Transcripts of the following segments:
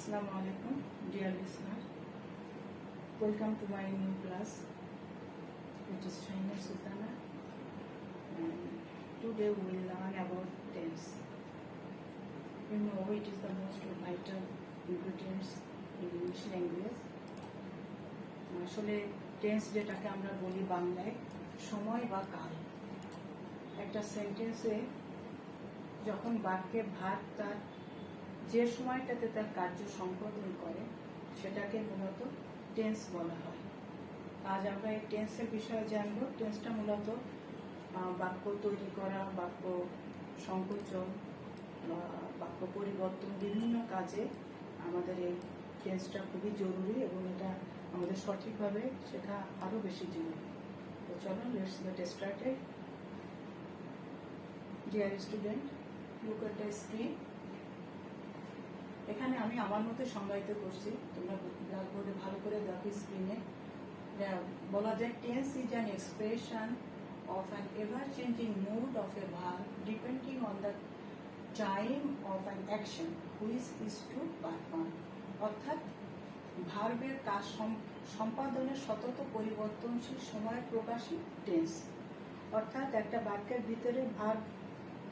Assalamu alaikum, dear listener. Welcome to my new class, which is Shaina Sultana. And today we will learn about tense. You know it is the most vital ingredients in English language. আসলে tense যেটাকে আমরা বলি বাংলায় সময় বা কাল। একটা সেন্টেন্সে যখন বাক্যে ভাগ তার যে সময়টাতে তার কার্য সম্পাদন করে সেটাকে মূলত টেন্স বলা হয়। আজ আমরা এই টেন্সের বিষয়ে জানব। টেন্সটা মূলত বাক্য তৈরি করা, বাক্য সংকোচন, বাক্য পরিবর্তন বিভিন্ন কাজে আমাদের এই টেন্সটা খুবই জরুরি এবং এটা আমাদের সঠিকভাবে শেখা আরও বেশি জরুরি। তো চলো let's get started. Dear student, look at the screen. এখানে আমি আমার মতো সংজ্ঞায়িত করছি, তোমরা ব্ল্যাকবোর্ডে ভালো করে দেখো। স্ক্রিনে বলা যায় tense is an expression of an ever changing mood of a verb depending on the time of an action which is to perform. অর্থাৎ ভার্বের কাজ সম্পাদনের সতত পরিবর্তনশীল সময় প্রকাশী টেন্স। অর্থাৎ একটা বাক্যের ভিতরে ভার্ব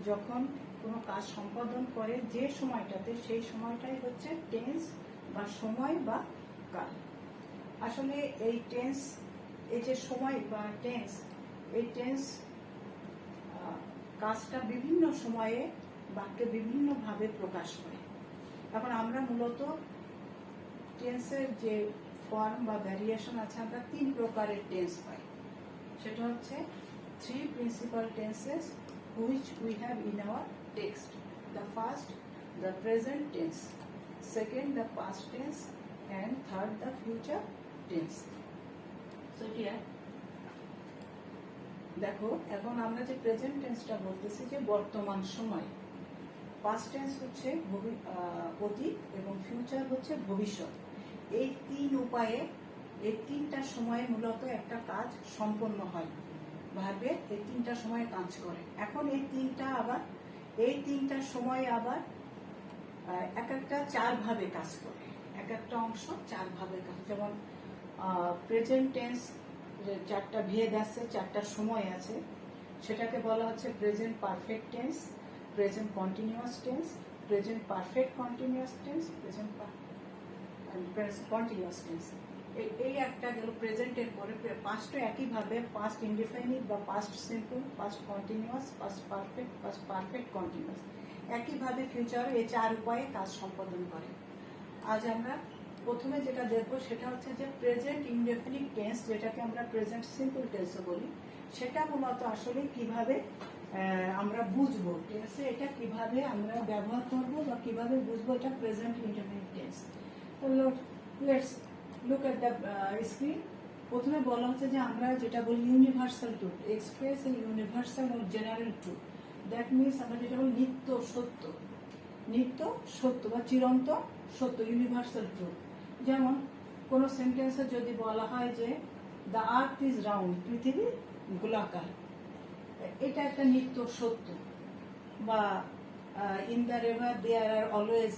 যখন কোনো কাজ সম্পাদন করে যে সময়টাতে, সেই সময়টাই হচ্ছে টেন্স বা সময় বা কাল। আসলে এই টেন্স, এই যে সময় বা টেন্স, এই টেন্স কাজটা বিভিন্ন সময়ে বাক্যে বিভিন্নভাবে প্রকাশ পায়। এখন আমরা মূলত টেন্সের যে ফর্ম বা ভ্যারিয়েশন আছে, আমরা 3 প্রকারের টেন্স পাই। সেটা হচ্ছে 3 principal tenses which we have in our text. The first, the present tense; second, the past tense; and third, the future tense. So here দেখো, এখন আমরা যে প্রেজেন্ট টেন্সটা বলতেছি যে বর্তমান সময়, পাস্ট টেন্স হচ্ছে অতীত এবং ফিউচার হচ্ছে ভবিষ্যৎ। এই 3 উপায়ে, এই 3টা সময়ে মূলত একটা কাজ সম্পন্ন হয়। ভাবে এই 3টা সময় কাজ করে। এখন এই 3টা সময় আবার এক একটা 4 ভাবে কাজ করে, এক একটা অংশ 4 ভাবে কাজ। যেমন প্রেজেন্ট টেন্স 4টা ভেদ আছে, 4টা সময় আছে, সেটাকে বলা হচ্ছে present perfect tense, present continuous tense, present perfect continuous tense, present continuous tense. এই একটা গেল প্রেজেন্টের পরে। পাস্টও একইভাবে, পাস্ট ইনডিফাইনিট বা past simple, past continuous, past perfect, past perfect continuous. একইভাবে ফিউচার এই 4 উপায়ে কাজ সম্পাদন করে। আজ আমরা প্রথমে যেটা দেখবো সেটা হচ্ছে যে প্রেজেন্ট ইনডেফিনিট টেন্স, যেটাকে আমরা প্রেজেন্ট সিম্পল টেন্সও বলি। সেটা মূলত আসলে কিভাবে আমরা বুঝবো টেন্সে, এটা কিভাবে আমরা ব্যবহার করবো বা কিভাবে বুঝবো এটা প্রেজেন্ট ইনডেফিনিট টেন্স। তো let's look at the screen. প্রথমে বলা হচ্ছে যে আমরা যেটা বলি universal truth, express a universal ও জেনারেল ট্রুথ। দ্যাট মিনস আমরা যেটা বলি নিত্য সত্য, নিত্য সত্য বা চিরন্তন সত্য, ইউনিভার্সাল ট্রুথ। যেমন কোনো সেন্টেন্সে যদি বলা হয় যে দ্য আর্থ ইজ রাউন্ড, পৃথিবী গোলাকার, এটা একটা নিত্য সত্য। বা in the river there are always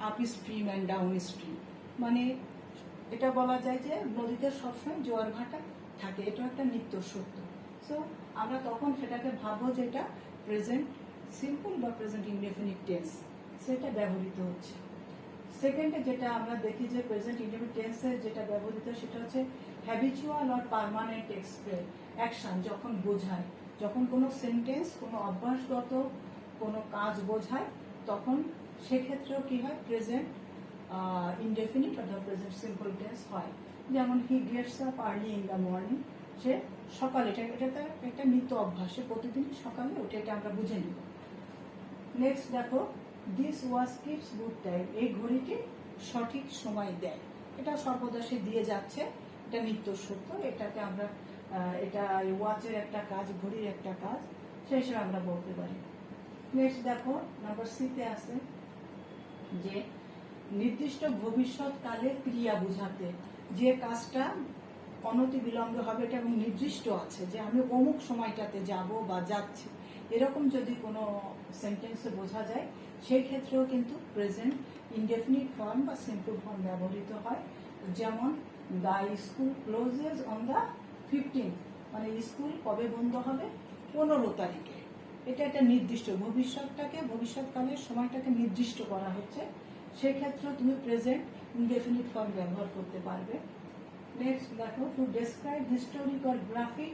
upstream and downstream, মানে এটা বলা যায় যে নদীতে সবসময় জোয়ার ভাটা থাকে, এটা একটা নিত্য সত্য। সো আমরা তখন সেটাকে ভাববো যে এটা প্রেজেন্ট সিম্পল বা প্রেজেন্ট ইনডেফিনিট টেন্স, সেটা ব্যবহৃত হচ্ছে। সেকেন্ডে যেটা আমরা দেখি যে প্রেজেন্ট ইনডেফিনিট টেন্সে যেটা ব্যবহৃত সেটা হচ্ছে habitual or permanent express action. যখন বোঝায়, যখন কোনো সেন্টেন্স কোনো অভ্যাসগত কোনো কাজ বোঝায়, তখন সেক্ষেত্রেও কি হয়, প্রেজেন্ট ইনডেফিনিট অর্থাৎ প্রেজেন্ট সিম্পল টেন্স হয়। যেমন he gets up early in the morning, সে সকালে, এটা তার একটা নিত্য অভ্যাস, সে প্রতিদিন সকালে ওঠে, এটা আমরা বুঝে নিব। নেক্সট দেখো, this watch keeps good time, এই ঘড়িটি সঠিক সময় দেয়, এটা সর্বদা সে দিয়ে যাচ্ছে, এটা নিত্য সত্য। এটাকে আমরা এটা ওয়াচের একটা কাজ, ঘড়ির একটা কাজ, সেই হিসেবে আমরা বলতে পারি। নেক্সট দেখো, নাম্বার সিতে আছে যে নির্দিষ্ট ভবিষ্যৎকালে ক্রিয়া বোঝাতে, যে কাজটা অনতি বিলম্বে হবে এটা এবং নির্দিষ্ট আছে যে আমি অমুক সময়টাতে যাব বা যাচ্ছি, এরকম যদি কোনো সেন্টেন্সে বোঝা যায়, সেই ক্ষেত্রেও কিন্তু প্রেজেন্ট ইনডেফিনিট ফর্ম বা সিম্পল ফর্ম ব্যবহৃত হয়। যেমন the school clauses on the 15th, মানে স্কুল কবে বন্ধ হবে? 15 তারিখে। এটা একটা নির্দিষ্ট ভবিষ্যৎকালের সময়টাকে নির্দিষ্ট করা হচ্ছে, সেক্ষেত্রেও তুমি প্রেজেন্ট ইনডেফিনিট ফর্ম ব্যবহার করতে পারবে। নেক্সট দেখো, to describe historic or graphic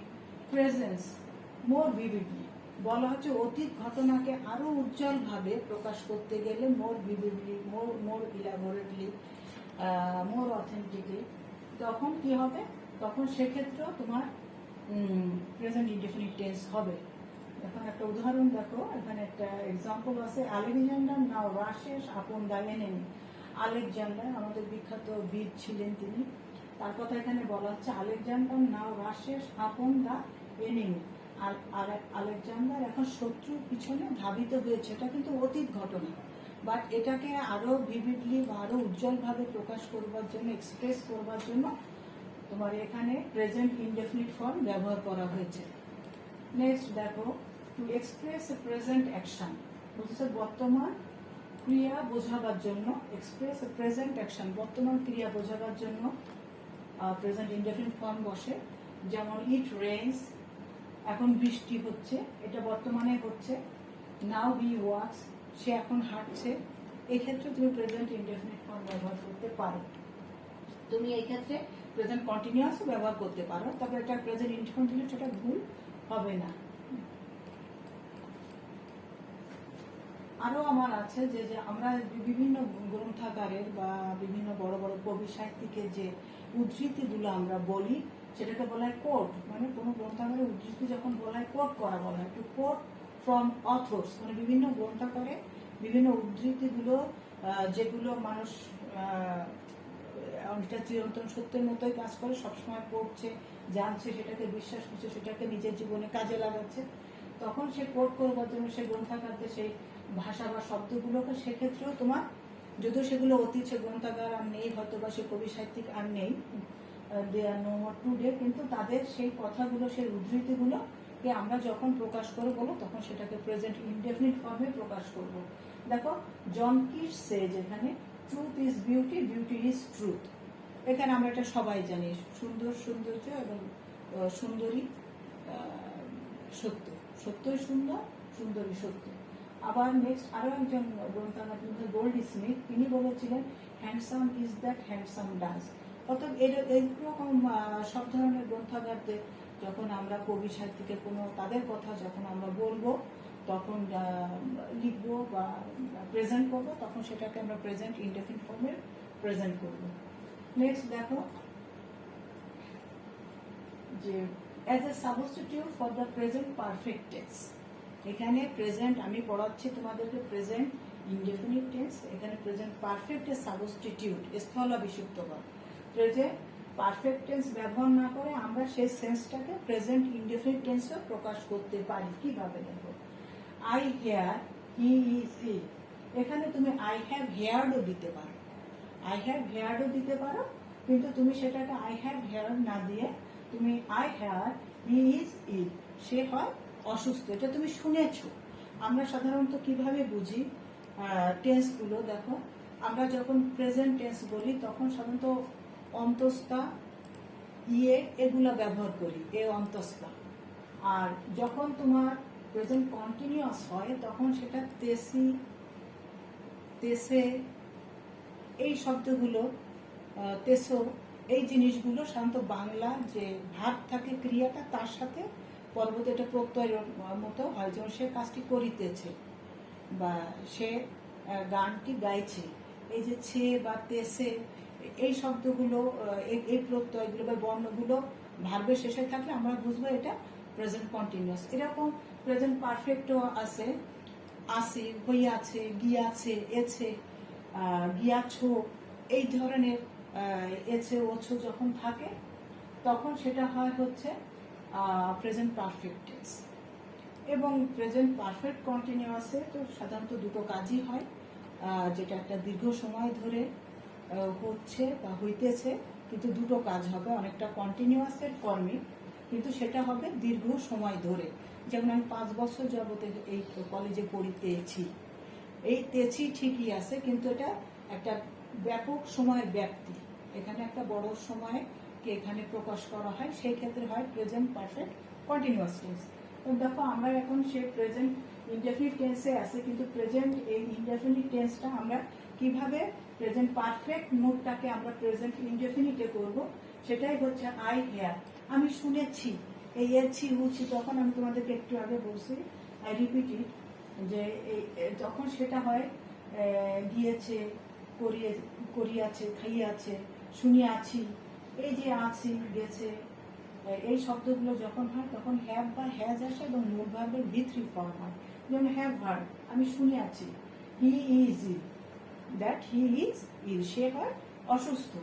presence more vividly, বলা হচ্ছে অতীত ঘটনাকে আরো উজ্জ্বল ভাবে প্রকাশ করতে গেলে মোর ভিভিডলি, মোর ইলাবোরেটলি, মোর অথেন্টিকলি, তখন কি হবে? তখন সেক্ষেত্রেও তোমার প্রেজেন্ট ইনডেফিনিট টেন্স হবে। এখন একটা উদাহরণ দেখো, এখানে একটা এক্সাম্পল আছে, Alexander now রাশেস upon the enemy. Alexander আমাদের বিখ্যাত বীর ছিলেন তিনি, তার কথা এখানে বলা হচ্ছে Alexander now রাশেস upon the enemy. R Alexander এখন শত্রুর পিছনে ধাবিত হয়েছে, এটা কিন্তু অতীত ঘটনা, বাট এটাকে আরো ভিভিডলি বা আরো উজ্জ্বল ভাবে প্রকাশ করবার জন্য, এক্সপ্রেস করবার জন্য তোমার এখানে প্রেজেন্ট ইনডেফিনিট ফর্ম ব্যবহার করা হয়েছে। নেক্সট দেখো, to express a present action, বলছে বর্তমান ক্রিয়া বোঝাবার জন্য, এক্সপ্রেস এ প্রেজেন্ট অ্যাকশন, বর্তমান ক্রিয়া বোঝাবার জন্য প্রেজেন্ট ইনডেফিনিট ফর্ম বসে। যেমন ইট রেইনস, এখন বৃষ্টি হচ্ছে, এটা বর্তমানে হচ্ছে। নাও হি ওয়াকস, সে এখন হাঁটছে। এক্ষেত্রে তুমি প্রেজেন্ট ইনডেফিনিট ফর্ম ব্যবহার করতে পারো। তুমি এই ক্ষেত্রে প্রেজেন্ট কন্টিনিউয়াস ব্যবহার করতে পারো, তবে এটা প্রেজেন্ট ইনডিফিনিট, সেটা ভুল হবে না। আরো আমার আছে যে আমরা বিভিন্ন গ্রন্থাগারের বা বিভিন্ন বড় বড় কবি সাহিত্যিকের যে উদ্ধৃতিগুলো আমরা বলি, সেটাকে বলা হয় কোট। মানে কোনো গ্রন্থাগারের উদ্ধৃতি যখন বলা হয়, কোট করা বলা হয়, টু কোট ফ্রম অথর্স, মানে বিভিন্ন গ্রন্থাগারে বিভিন্ন উদ্ধৃতিগুলো যেগুলো মানুষ অনেকটা চিরন্তন সত্যের মতোই কাজ করে, সবসময় পড়ছে, জানছে, সেটাকে বিশ্বাস করছে, সেটাকে নিজের জীবনে কাজে লাগাচ্ছে, তখন সে কোট করবার জন্য সে গ্রন্থাগারতে সেই ভাষা বা শব্দগুলোকে, সেক্ষেত্রেও তোমার, যদিও সেগুলো অতীত, সে গ্রন্থাগার আর নেই হয়তো, বা সে কবি সাহিত্যিক আর নেই, দে আর নো মোর টুডে, কিন্তু তাদের সেই কথাগুলো, সেই উদ্ধৃতিগুলোকে আমরা যখন প্রকাশ করবো, তখন সেটাকে প্রেজেন্ট ইনডেফিনিট ফর্মে প্রকাশ করব। দেখো, জন কিটস সেজ এখানে, truth is beauty, beauty is truth. এখানে আমরা এটা সবাই জানি, সৌন্দর্য এবং সুন্দরী সত্য, সত্যই সুন্দর, সুন্দরী সত্য। আবার নেক্সট আরো একজন গ্রন্থাগার গোল্ড স্মিথ, তিনি বলেছিলেন handsome is that handsome dance. অর্থাৎ এইরকম সব ধরনের গ্রন্থাগারদের যখন আমরা কবি সাহিত্যিকের কোনো তাদের কথা যখন আমরা বলবো, তখন লিখবো বা প্রেজেন্ট করবো, তখন সেটাকে আমরা প্রেজেন্ট ইনডেফিনিট ফর্মে প্রেজেন্ট করবো। নেক্সট দেখো, যে as a substitute for the present perfect tense, এখানে প্রেজেন্ট আমি পড়াচ্ছি তোমাদেরকে প্রেজেন্ট ইনডেফিনিট টেন্স, এখানে প্রেজেন্ট পারফেক্ট এর সাবস্টিটিউট, স্থলাভিষিক্ত কর। প্রেজেন্ট পারফেক্ট টেন্স ব্যবহার না করে আমরা সেই সেন্সটাকে প্রেজেন্ট ইনডেফিনিট টেন্সে প্রকাশ করতে পারি। কিভাবে? দেখো, আই হেয়ার হি ইজ ই, এখানে তুমি আই হ্যাভ হেয়ার্ডও দিতে পারো, আই হ্যাভ হেয়ার্ডও দিতে পারো, কিন্তু তুমি সেটাকে আই হ্যাভ হেয়ার্ড না দিয়ে তুমি I hear he is ill, সে হয় অসুস্থ, এটা তুমি শুনেছো। আমরা সাধারণত কিভাবে বুঝি টেন্সগুলো? দেখো, আমরা যখন প্রেজেন্ট টেন্স বলি, তখন সাধারণত অন্তস্থা, ইয়ে, এগুলো ব্যবহার করি, এ অন্তস্থা। আর যখন তোমার প্রেজেন্ট কন্টিনিউয়াস হয়, তখন সেটা তেসি, তেসে, এই শব্দগুলো, তেসো, এই জিনিসগুলো সাধারণত বাংলা যে ভাব থাকে ক্রিয়াটা, তার সাথে পরবর্তী এটা প্রত্যয়ের মতো হয়। যেমন সে কাজটি করিতেছে বা সে গানটি গাইছে, এই যে ছে বা তেসে, এই শব্দগুলো, এই প্রত্যয়গুলো বা বর্ণগুলো ভার্বের শেষে থাকলে আমরা বুঝবো এটা প্রেজেন্ট কন্টিনিউয়াস। এরকম প্রেজেন্ট পারফেক্টও আছে, আসে, হইয়াছে, গিয়াছে, এছে, গিয়াছো, এই ধরনের এছে ওছো যখন থাকে, তখন সেটা হয় হচ্ছে প্রেজেন্ট পারফেক্ট টেন্স। এবং প্রেজেন্ট পারফেক্ট কন্টিনিউয়াসে তো সাধারণত দুটো কাজই হয়, যেটা একটা দীর্ঘ সময় ধরে হচ্ছে বা হইতেছে, কিন্তু দুটো কাজ হবে, অনেকটা কন্টিনিউয়াসের ফর্মে। কিন্তু সেটা হবে দীর্ঘ সময় ধরে। যেমন আমি 5 বছর যাবত এই কলেজে পড়িতেছি, এই তেছি ঠিকই আছে, কিন্তু এটা একটা ব্যাপক সময়ের ব্যাপ্তি, এখানে একটা বড় সময়কে এখানে প্রকাশ করা হয়, সেই ক্ষেত্রে হয় প্রেজেন্ট পারফেক্ট কন্টিনিউয়াস টেন্স। তো দেখো আমরা এখন সে প্রেজেন্ট ইনডেফিনিট টেন্সে আছে, কিন্তু প্রেজেন্ট এই ইনডেফিনিট টেন্সটা আমরা কিভাবে প্রেজেন্ট পারফেক্ট মুডটাকে আমরা প্রেজেন্ট ইনডেফিনিটে করব, সেটাই হচ্ছে আই হেয়ার, আমি শুনেছি। এই এছি উছি, তখন আমি তোমাদেরকে একটু আগে বলছি, আই রিপিট ইট, যে যখন সেটা হয় গিয়েছে, করিয়াছে, খাইয়াছে, শুনিয়াছি, এই যে আছি, গেছে, এই শব্দগুলো যখন হয় তখন হ্যাভ বা হ্যাজ আসে এবং মূল ভার্বের V3 ফর্ম হয়। যেমন হ্যাভ হার্ড, আমি শুনিয়াছি, he is ill, that he is ill, সে হয় অসুস্থ।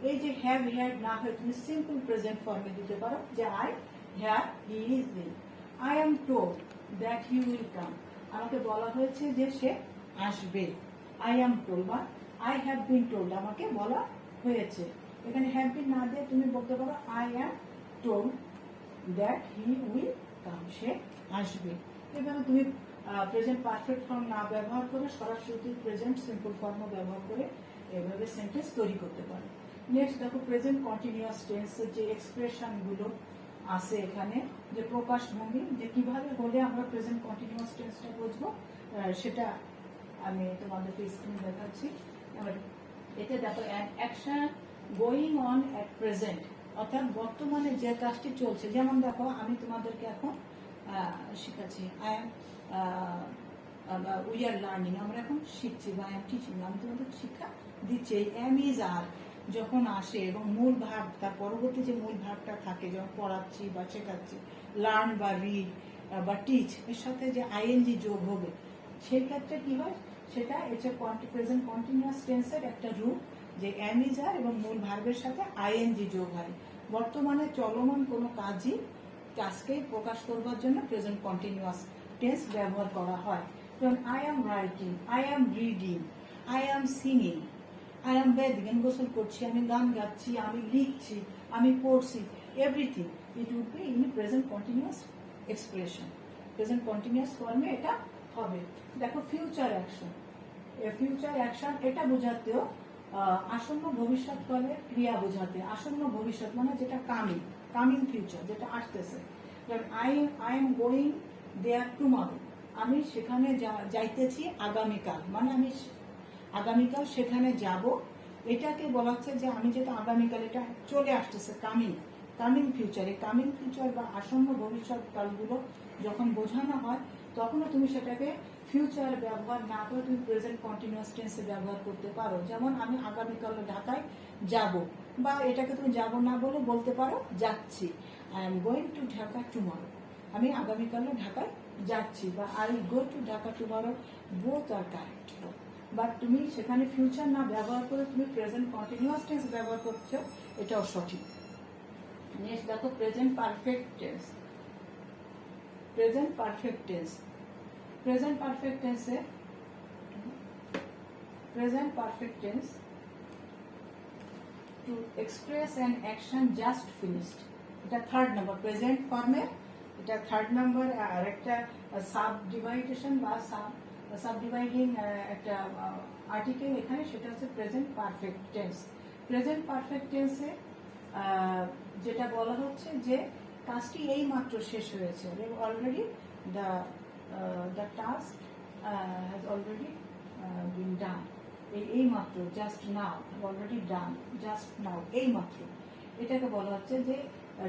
এই যে হ্যাভ হ্যাড না হয়ে তুমি সিম্পল প্রেজেন্ট ফর্মে দিতে পারো, যে I have, he is ill. I am told that he will come, আমাকে বলা হয়েছে যে সে আসবে। আই এম টোল্ড বা আই হ্যাভ বিন টোল্ড, আমাকে বলা হয়েছে। এখানে হ্যাভ বিন না দিয়ে তুমি বলতে পারো I am told that he will come, সে আসবে। এভাবে তুমি প্রেজেন্ট পারফেক্ট ফর্ম না ব্যবহার করে সরাসরি প্রেজেন্ট সিম্পল ফর্মও ব্যবহার করে এভাবে সেন্টেন্স তৈরি করতে পারো। নেক্সট দেখো প্রেজেন্ট কন্টিনিউয়াস টেন্সের যে এক্সপ্রেশন গুলো আছে এখানে, যে প্রকাশভঙ্গি, যে কিভাবে হলে আমরা প্রেজেন্ট কন্টিনিউয়াস টেন্সটা বুঝবো, সেটা আমি তোমাদেরকে স্ক্রিন দেখাচ্ছি। এতে দেখো action going on at present, অর্থাৎ বর্তমানে যে কাজটি চলছে। যেমন দেখো আমি তোমাদেরকে এখন শিখাচ্ছি, I am we are learning, আমরা এখন শিখছি, বা আই এম টিচিং, আমি তোমাদের শিক্ষা দিচ্ছি। এই এম ইজ আর যখন আসে এবং মূল ভাব, তার পরবর্তী যে মূল ভাবটা থাকে, যখন পড়াচ্ছি বা শেখাচ্ছি, লার্ন বা রিড বা টিচ, এর সাথে যে আইএনজি যোগ হবে, সেই ক্ষেত্রে কি হয়, সেটা হচ্ছে প্রেজেন্ট কন্টিনিউয়াস টেন্সের একটা রূপ, যে এম ইজ আর এবং মূল ভার্বের সাথে আইএনজি যোগ হয়। বর্তমানে চলমান কোনো কাজকেই প্রকাশ করবার জন্য প্রেজেন্ট কন্টিনিউয়াস টেন্স ব্যবহার করা হয়। যেমন I am writing, I am reading, I am singing, I am bathing, আমি গোসল করছি, আমি গান গাচ্ছি, আমি লিখছি, আমি পড়ছি, everything it would be in present continuous expression, present continuous ফর্মে এটা হবে। দেখো ফিউচার অ্যাকশন, ফিউচার অ্যাকশন এটা বোঝাতেও আসন্ন ভবিষ্যৎকালের ক্রিয়া বোঝাতে, আসন্ন ভবিষ্যৎ মানে যেটা কামিং ফিউচার, যেটা আসতেছে। I am going there tomorrow, আমি সেখানে যাইতেছি আগামীকাল, মানে আমি আগামীকাল সেখানে যাব। এটাকে বলা হচ্ছে যে আমি যেটা আগামীকাল, এটা চলে আসতেছে, কামিং ফিউচার। এই কামিং ফিউচার বা আসন্ন ভবিষ্যৎ কালগুলো যখন বোঝানো হয়, তখনও তুমি সেটাকে ফিউচার ব্যবহার না করে তুমি প্রেজেন্ট কন্টিনিউয়াস টেন্সে ব্যবহার করতে পারো। যেমন আমি আগামীকাল ঢাকায় যাব, বা এটাকে তুমি যাব না বলে বলতে পারো যাচ্ছি, I am going to Dhaka tomorrow, আমি আগামীকাল ঢাকায় যাচ্ছি, বা I will go to Dhaka tomorrow, both are correct. But তুমি সেখানে ফিউচার না ব্যবহার করে তুমি প্রেজেন্ট কন্টিনিউয়াস টেন্স ব্যবহার করছো, এটাও সঠিক। নেক্সট দেখো present perfect tense. Present perfect tense, present perfect টেন্সে present perfect tense to express an action just finished, এটা থার্ড নাম্বার প্রেজেন্ট ফর্মে, এটা থার্ড নাম্বার। আর একটা সাব ডিভাইডেশন বা সাবডিভাইডিং একটা আর্টিকেল এখানে, সেটা হচ্ছে present perfect tense. Present perfect টেন্সে যেটা বলা হচ্ছে যে কাজটি এই মাত্র শেষ হয়েছে, already the task has already been done, এই মাত্র, just now, already done, just now, এই মাত্র, এটাকে বলা হচ্ছে যে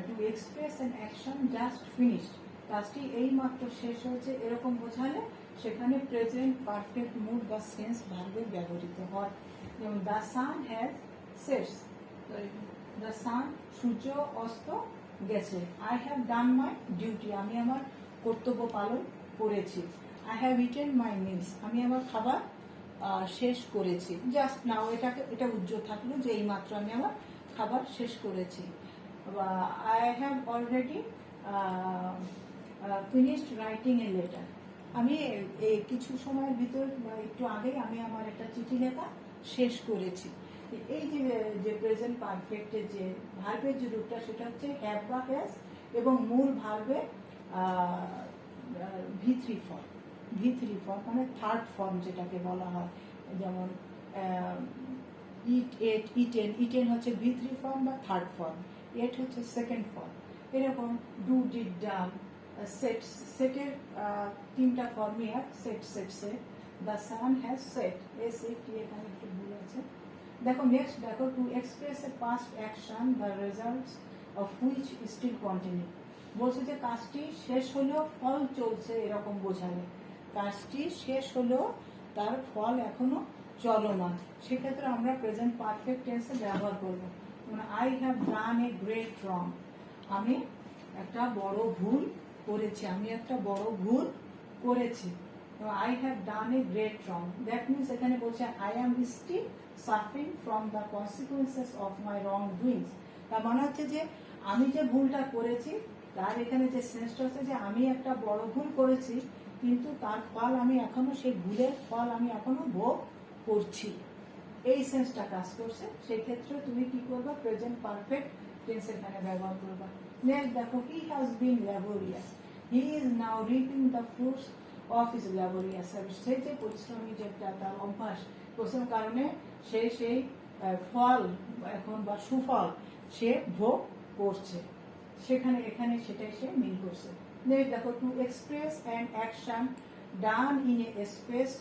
to express an action just finished, কাজটি এই মাত্র শেষ হয়েছে, এরকম বোঝালে সেখানে প্রেজেন্ট পারফেক্ট মুড বা সেন্স ভার্বে ব্যবহৃত হয়। যেমন the sun has sets, the sun, সূর্য অস্ত গেছে। I have done my duty, আমি আমার কর্তব্য পালন করেছি। I have eaten my mills, আমি আমার খাবার শেষ করেছি। জাস্ট নাও, এটা উজ্জ্বল থাকলো যে এই মাত্র আমি আমার খাবার শেষ করেছি। I have already finished writing a letter, আমি কিছু সময়ের ভিতর বা একটু আগেই আমি আমার একটা চিঠি লেখা শেষ করেছি। এই যে প্রেজেন্ট পারফেক্টের যে ভার্বের যে রূপটা, সেটা হচ্ছে হ্যাভ বা হ্যাজ এবং মূল ভার্বে V3 ফর্ম। V3 ফর্ম মানে থার্ড ফর্ম যেটাকে বলা হয়, যেমন ইট, এট, ইটেন। ইটেন হচ্ছে V3 ফর্ম বা থার্ড ফর্ম, এট হচ্ছে সেকেন্ড ফর্ম। এরকম ডু, ডিড, ডান। সেট, সেটের তিনটা ফর্মই এক, set, set, set. The sun has set, এখানে একটু ভুল আছে। দেখো নেক্সট, দেখো to express a past action the results of which still continue. বলছে যে কাজটি শেষ হলেও ফল চলছে, এরকম বোঝালে। কাজটি শেষ হলেও তার ফল এখনো চলমান, সেক্ষেত্রে আমরা প্রেজেন্ট পারফেক্ট টেন্সে ব্যবহার করবো। মানে I have done a great wrong, আমি একটা বড় ভুল করেছি, আমি একটা বড় ভুল করেছি। I have done a great wrong, that means এখানে বলছে I am still suffering from the consequences of my wrongdoings. তার মানে হচ্ছে যে আমি যে ভুলটা করেছি তার এখানে যে সেন্সটা হচ্ছে যে আমি একটা বড় ভুল করেছি, কিন্তু তার ফল আমি এখনো, সেই ভুলের ফল আমি এখনো ভোগ করছি, এই সেন্সটা কাজ করছে। সেই ক্ষেত্রে তুমি কি করবে, প্রেজেন্ট পারফেক্ট টেন্স এখানে ব্যবহার করবে। নেক্সট দেখো, he has been laborious, he is now reaping the fruits of his laborious service. সে যে পরিশ্রমী, যেটা তার অভ্যাস, পরিশ্রমের কারণে সে সেই ফল এখন বা সুফল সে ভোগ করছে, সেখানে এখানে সেটাই সে মিল করছে। দেখো, to express an action done in a space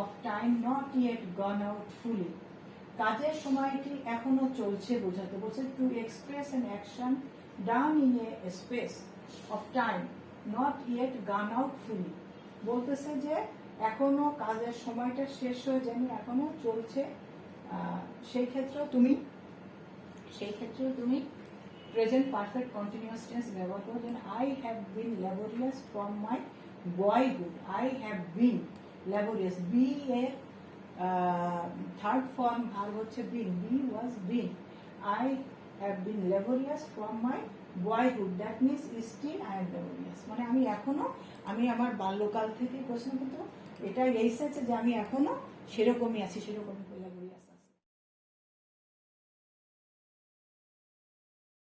of time not yet gone out fully. কাজের সময়টি এখনো চলছে বোঝাতে বলছে, to express an action done in a space of time not yet gone out fully. বলতেছে যে এখনো কাজের সময়টা শেষ হয়ে যায়নি, এখনো চলছে। সেই ক্ষেত্রেও তুমি প্রেজেন্ট পারফেক্ট কন্টিনিউয়াস টেন্স ব্যবহার করো। যেন I have been laborious from my boyhood, I have been laborious, B এর থার্ড ফর্ম ভার্ব হচ্ছে been, B was been. I have been laborious from my boyhood, that means still I am laborious. মানে আমি এখনো, আমি আমার বাল্যকাল থেকে প্রশ্ন, কিন্তু এটা এই সেন্সে যে আমি এখনো সেরকমই আছি, সেরকমই ল্যাবোরিয়াস।